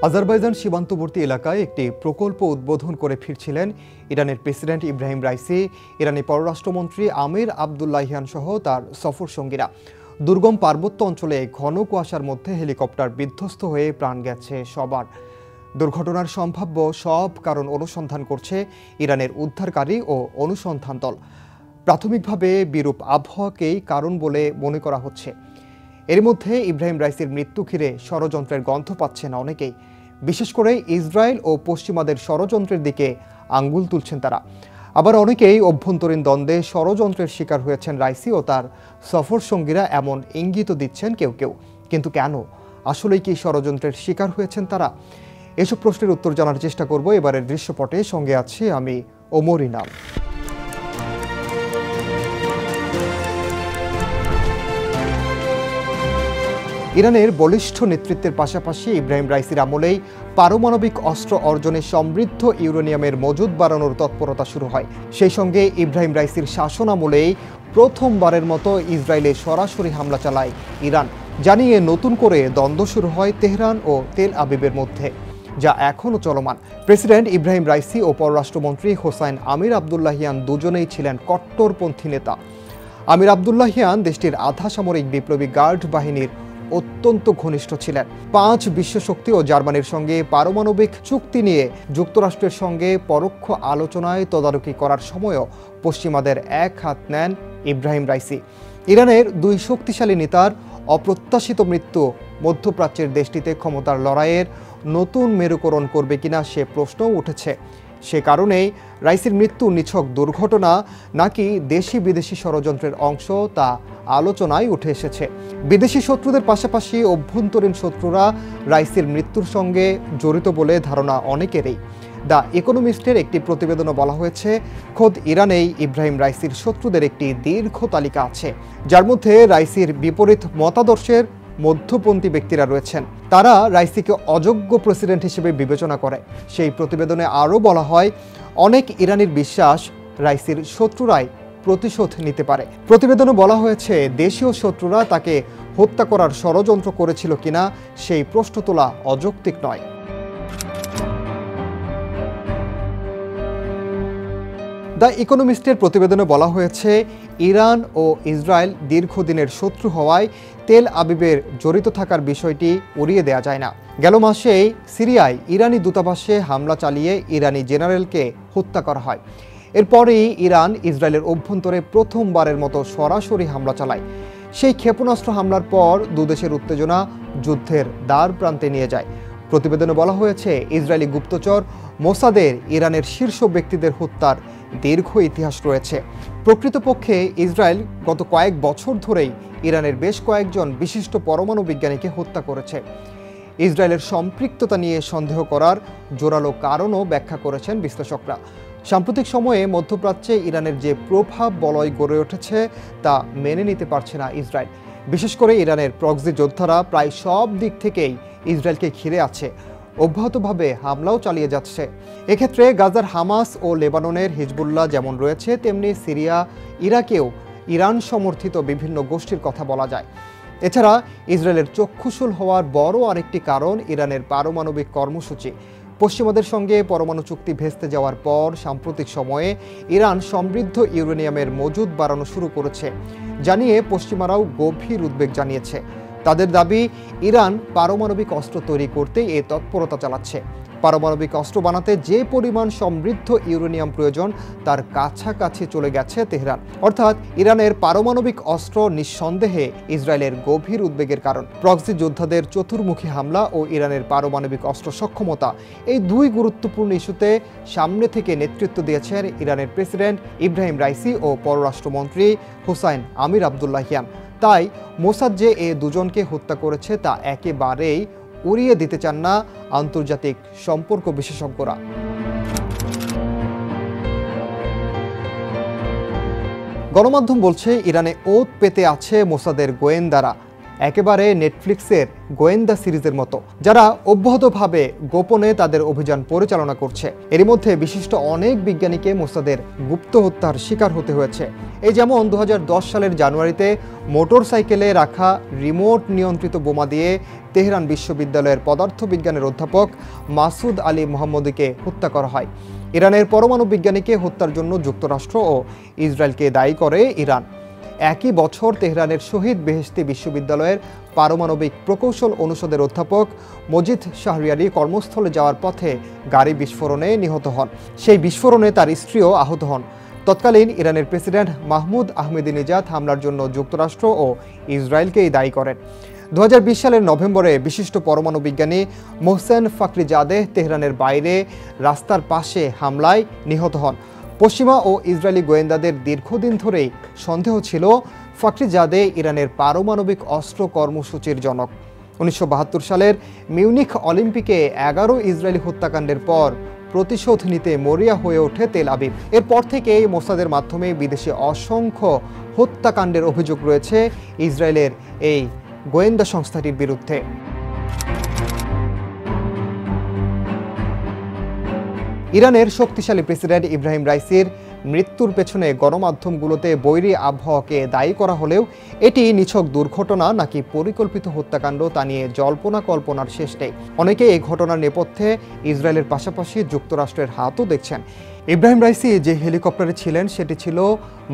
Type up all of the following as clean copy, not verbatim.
Azerbaijan সীমান্তবর্তী এলাকায় একটি প্রকল্প উদ্বোধন করে ফিরছিলেন ইরানের প্রেসিডেন্ট ইব্রাহিম রাইসি, ইরানি পররাষ্ট্রমন্ত্রী আমির আবদুল্লাহিয়ান সহ তার সফর সঙ্গীরা। দুর্গম পার্বত্য অঞ্চলে ঘন কুয়াশার মধ্যে হেলিকপ্টার বিধ্বস্ত হয়ে প্রাণ গেছে সবার। দুর্ঘটনার সম্ভাব্য সব কারণ অনুসন্ধান করছে ইরানের উদ্ধারকারী ও অনুসন্ধান দল। প্রাথমিকভাবে বিরূপ আবহাওয়াকেই কারণ বলে মনে করা হচ্ছে। এর মধ্যে ইব্রাহিম রাইসির মৃত্যু ঘিরে ষড়যন্ত্রের গন্ধ পাচ্ছেন অনেকেই। বিশেষ করে ইসরায়েল ও পশ্চিমাদের ষড়যন্ত্রের দিকে আঙ্গুল তুলছেন তারা। আবার অনেকেই অভ্যন্তরীণ দ্বন্দ্বে ষড়যন্ত্রের শিকার হয়েছেন রাইসি ও তার সফর সঙ্গীরা, এমন ইঙ্গিত দিচ্ছেন কেউ কেউ। কিন্তু কেন? আসলেই কি ষড়যন্ত্রের শিকার হয়েছেন তারা? এসব প্রশ্নের উত্তর জানার চেষ্টা করব এবারের দৃশ্যপটে। সঙ্গে আছি আমি ওমর ইনাম। ইরানের বলিষ্ঠ নেতৃত্বের পাশাপাশি ইব্রাহিম রাইসির আমলেই পারমাণবিক অস্ত্র অর্জনে সমৃদ্ধ ইউরেনিয়ামের মজুদ বাড়ানোর তৎপরতা শুরু হয়। সেই সঙ্গে ইব্রাহিম রাইসির শাসন আমলেই প্রথমবারের মতো ইসরায়েলে সরাসরি হামলা চালায় ইরান, জানিয়ে নতুন করে দ্বন্দ্ব শুরু হয় তেহরান ও তেল আবিবের মধ্যে, যা এখনও চলমান। প্রেসিডেন্ট ইব্রাহিম রাইসি ও পররাষ্ট্রমন্ত্রী হোসাইন আমির আবদুল্লাহিয়ান দুজনেই ছিলেন কট্টরপন্থী নেতা। আমির আবদুল্লাহিয়ান দেশটির আধা সামরিক বিপ্লবী গার্ড বাহিনীর অত্যন্ত ঘনিষ্ঠ ছিলেন। 5 বিশ্বশক্তি ও জার্মানির সঙ্গে পারমাণবিক চুক্তি নিয়ে যুক্তরাষ্ট্রের সঙ্গে পরোক্ষ আলোচনায় তদারকি করার সময়ও পশ্চিমাদের এক হাত নেন ইব্রাহিম রাইসি। ইরানের 2 শক্তিশালী নেতার অপ্রত্যাশিত মৃত্যু মধ্যপ্রাচ্যের দেশটিতে ক্ষমতার লড়াইয়ের নতুন মেরুকরণ করবে কিনা সে প্রশ্নও উঠেছে। সে কারণেই রাইসির মৃত্যু নিছক দুর্ঘটনা নাকি দেশি বিদেশি ষড়যন্ত্রের অংশ তা আলোচনায় উঠে এসেছে। বিদেশি শত্রুদের পাশাপাশি অভ্যন্তরীণ শত্রুরা রাইসির মৃত্যুর সঙ্গে জড়িত বলে ধারণা অনেকেরই। দ্য ইকোনমিস্টের একটি প্রতিবেদনে বলা হয়েছে, খোদ ইরানেই ইব্রাহিম রাইসির শত্রুদের একটি দীর্ঘ তালিকা আছে, যার মধ্যে রাইসির বিপরীত মতাদর্শের মধ্যপন্থী ব্যক্তিরা রয়েছেন। তারা রাইসিকে অযোগ্য প্রেসিডেন্ট হিসেবে বিবেচনা করে। সেই প্রতিবেদনে আরও বলা হয়, অনেক ইরানির বিশ্বাস রাইসির শত্রুরাই প্রতিশোধ নিতে পারে। প্রতিবেদনে বলা হয়েছে, দেশীয় শত্রুরা তাকে হত্যা করার ষড়যন্ত্র করেছিল কিনা সেই প্রশ্ন তোলা অযৌক্তিক নয়। দ্য ইকোনমিস্টের প্রতিবেদনে বলা হয়েছে, ইরান ও ইসরায়েল দীর্ঘদিনের শত্রু হওয়ায় তেল আবিবের জড়িত থাকার বিষয়টি উড়িয়ে দেওয়া যায় না। গেল মাসেই সিরিয়ায় ইরানি দূতাবাসে হামলা চালিয়ে ইরানি জেনারেলকে হত্যা করা হয়। এরপরেই ইরান ইসরায়েলের অভ্যন্তরে প্রথমবারের মতো সরাসরি হামলা চালায়। সেই ক্ষেপণাস্ত্র হামলার পর দুদেশের উত্তেজনা যুদ্ধের দ্বার প্রান্তে নিয়ে যায়। প্রতিবেদনে বলা হয়েছে, ইসরায়েলি গুপ্তচর মোসাদের ইরানের শীর্ষ ব্যক্তিদের হত্যার দীর্ঘ ইতিহাস রয়েছে। প্রকৃতপক্ষে ইসরায়েল গত কয়েক বছর ধরেই ইরানের বেশ কয়েকজন বিশিষ্ট পরমাণু বিজ্ঞানীকে হত্যা করেছে। ইসরায়েলের সম্পৃক্ততা নিয়ে সন্দেহ করার জোরালো কারণও ব্যাখ্যা করেছেন বিশ্লেষকরা। সাম্প্রতিক সময়ে মধ্যপ্রাচ্যে ইরানের যে প্রভাব বলয় গড়ে উঠেছে তা মেনে নিতে পারছে না ইসরায়েল। বিশেষ করে ইরানের প্রক্সি যোদ্ধারা প্রায় সব দিক থেকেই ইসরায়েলকে ঘিরে আছে, অব্যাহতভাবে হামলাও চালিয়ে যাচ্ছে। এক্ষেত্রে গাজার হামাস ও লেবাননের হিজবুল্লাহ যেমন রয়েছে, তেমনি সিরিয়া, ইরাকেও ইরান সমর্থিত বিভিন্ন গোষ্ঠীর কথা বলা যায়। এছাড়া ইসরায়েলের চক্ষুশূল হওয়ার বড় আরেকটি কারণ ইরানের পারমাণবিক কর্মসূচি। পশ্চিমাদের সঙ্গে পরমাণু চুক্তি ভেস্তে যাওয়ার পর সাম্প্রতিক সময়ে ইরান সমৃদ্ধ ইউরেনিয়ামের মজুদ বাড়ানো শুরু করেছে, জানিয়ে পশ্চিমারাও গভীর উদ্বেগ জানিয়েছে। তাদের দাবি, ইরান পারমাণবিক অস্ত্র তৈরি করতে এ তৎপরতা চালাচ্ছে। পারমাণবিক অস্ত্র বানাতে যে পরিমাণ সমৃদ্ধ ইউরেনিয়াম প্রয়োজন তার কাছাকাছি চলে গেছে তেহরান। অর্থাৎ ইরানের পারমাণবিক অস্ত্র নিঃসন্দেহে ইসরায়েলের গভীর উদ্বেগের কারণ। প্রক্সি যোদ্ধাদের চতুর্মুখী হামলা ও ইরানের পারমাণবিক অস্ত্র সক্ষমতা, এই 2 গুরুত্বপূর্ণ ইস্যুতে সামনে থেকে নেতৃত্ব দিয়েছেন ইরানের প্রেসিডেন্ট ইব্রাহিম রাইসি ও পররাষ্ট্রমন্ত্রী হোসাইন আমির আবদুল্লাহিয়ান। তাই মোসাদ যে এ দুজনকে হত্যা করেছে তা একেবারেই উড়িয়ে দিতে চান না আন্তর্জাতিক সম্পর্ক বিশেষজ্ঞরা। গণমাধ্যম বলছে ইরানে ওত পেতে আছে মোসাদের গোয়েন্দারা, একেবারে নেটফ্লিক্সের গোয়েন্দা সিরিজের মতো, যারা অব্যাহতভাবে গোপনে তাদের অভিযান পরিচালনা করছে। এরই মধ্যে বিশিষ্ট অনেক বিজ্ঞানীকে মোসাদের গুপ্ত হত্যার শিকার হতে হয়েছে। এই যেমন 2010 সালের জানুয়ারিতে মোটরসাইকেলে রাখা রিমোট নিয়ন্ত্রিত বোমা দিয়ে তেহরান বিশ্ববিদ্যালয়ের পদার্থবিজ্ঞানের অধ্যাপক মাসুদ আলী মোহাম্মদীকে হত্যা করা হয়। ইরানের পরমাণু বিজ্ঞানীকে হত্যার জন্য যুক্তরাষ্ট্র ও ইসরায়েলকে দায়ী করে ইরান। একই বছর তেহরানের শহীদ বেহেশতি বিশ্ববিদ্যালয়ের পারমাণবিক প্রকৌশল অনুষদের অধ্যাপক মজিদ শাহরিয়ারি কর্মস্থলে যাওয়ার পথে গাড়ি বিস্ফোরণে নিহত হন। সেই বিস্ফোরণে তার স্ত্রীও আহত হন। তৎকালীন ইরানের প্রেসিডেন্ট মাহমুদ আহমেদিনেজাদ হামলার জন্য যুক্তরাষ্ট্র ও ইসরায়েলকেই দায়ী করেন। 2020 সালের নভেম্বরে বিশিষ্ট পরমাণু বিজ্ঞানী মোহসেন ফাকরিজাদেহ তেহরানের বাইরে রাস্তার পাশে হামলায় নিহত হন। পশ্চিমা ও ইসরায়েলি গোয়েন্দাদের দীর্ঘদিন ধরেই সন্দেহ ছিল ফাকরিজাদেহ ইরানের পারমাণবিক অস্ত্র কর্মসূচির জনক। 1972 সালের মিউনিখ অলিম্পিকে 11 ইসরায়েলি হত্যাকাণ্ডের পর প্রতিশোধ নিতে মরিয়া হয়ে ওঠে তেল আবিব। এরপর থেকেই মোসাদের মাধ্যমে বিদেশে অসংখ্য হত্যাকাণ্ডের অভিযোগ রয়েছে ইসরায়েলের এই গোয়েন্দা সংস্থাটির বিরুদ্ধে। ইরানের শক্তিশালী প্রেসিডেন্ট ইব্রাহিম রাইসির মৃত্যুর পেছনে গণমাধ্যমগুলোতে বৈরী আবহাওয়াকে দায়ী করা হলেও এটি নিছক দুর্ঘটনা নাকি পরিকল্পিত হত্যাকাণ্ড তা নিয়ে জল্পনা কল্পনার শেষ নেই। অনেকে এই ঘটনার নেপথ্যে ইসরায়েলের পাশাপাশি যুক্তরাষ্ট্রের হাতও দেখছেন। ইব্রাহিম রাইসি যে হেলিকপ্টারে ছিলেন সেটি ছিল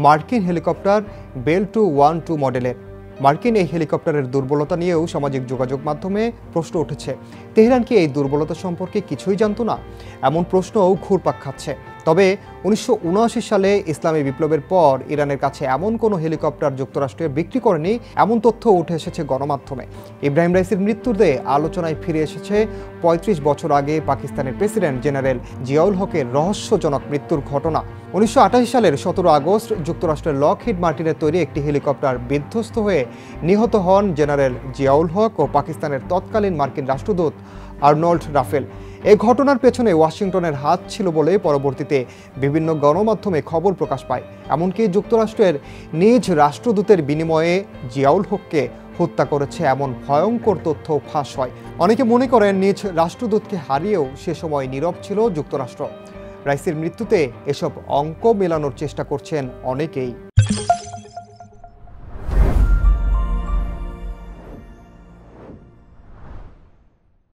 মার্কিন হেলিকপ্টার বেল 212 মডেলের। মার্কিন এই হেলিকপ্টারের দুর্বলতা নিয়েও সামাজিক যোগাযোগ মাধ্যমে প্রশ্ন উঠেছে। তেহরান কি এই দুর্বলতা সম্পর্কে কিছুই জানতো না? এমন প্রশ্নও ঘুরপাক খাচ্ছে। তবে 1979 সালে ইসলামী বিপ্লবের পর ইরানের কাছে এমন কোনো হেলিকপ্টার যুক্তরাষ্ট্রে বিক্রি করেনি, এমন তথ্য উঠে এসেছে গণমাধ্যমে। ইব্রাহিম রাইসির মৃত্যুতে আলোচনায় ফিরে এসেছে 35 বছর আগে পাকিস্তানের প্রেসিডেন্ট জেনারেল জিয়াউল হকের রহস্যজনক মৃত্যুর ঘটনা। 1988 সালের 17 আগস্ট যুক্তরাষ্ট্রের লকহিড মার্টিনের তৈরি একটি হেলিকপ্টার বিধ্বস্ত হয়ে নিহত হন জেনারেল জিয়াউল হক ও পাকিস্তানের তৎকালীন মার্কিন রাষ্ট্রদূত আর্নল্ড রাফেল। এই ঘটনার পেছনে ওয়াশিংটনের হাত ছিল বলে পরবর্তীতে বিভিন্ন গণমাধ্যমে খবর প্রকাশ পায়। এমনকি যুক্তরাষ্ট্রের নিজ রাষ্ট্রদূতের বিনিময়ে জিয়াউল হককে হত্যা করেছে এমন ভয়ঙ্কর তথ্য ফাঁস হয়। অনেকে মনে করেন নিজ রাষ্ট্রদূতকে হারিয়েও সে সময় নীরব ছিল যুক্তরাষ্ট্র। রাইসির মৃত্যুতে এসব অঙ্ক মেলানোর চেষ্টা করছেন অনেকেই।